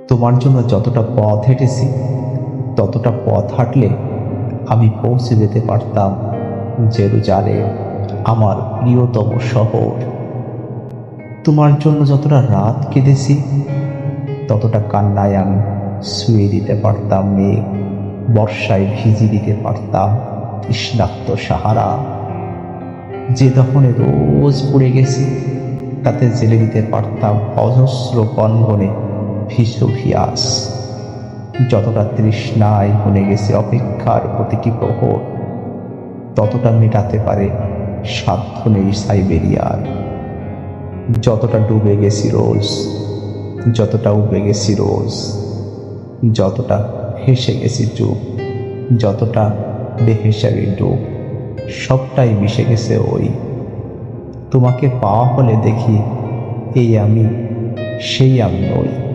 তোমার জন্য যতটা পথ হেঁটেছি, ততটা পথ হাঁটলে আমি পৌঁছে যেতে পারতাম জেরুজালেম, আমার প্রিয়তম শহর। তোমার জন্য যতটা রাত কেঁদেছি, ততটা কান্নায় আমি শুয়ে দিতে পারতাম মেঘ, বর্ষায় ভিজিয়ে দিতে পারতাম তৃষ্ণার্ত সাহারা। যে দহনে রোজ পুড়ে গেছি, তাতে জেলে দিতে পারতাম অজস্র গনগনে ভিসুভিয়াস। যতটা তৃষ্ণায় বনে গেছে অপেক্ষার প্রতিটি প্রহর, ততটা মেটাতে পারে সাধ্য নেই সাইবেরিয়ার। যতটা ডুবে গেছি রোজ, যতটা উবে গেছি রোজ, যতটা হেসে গেছি চুপ, যতটা বেহেসারি ডুব, সবটাই মিশে গেছে ওই। তোমাকে পাওয়া হলে দেখি এই আমি, সেই আমি নই।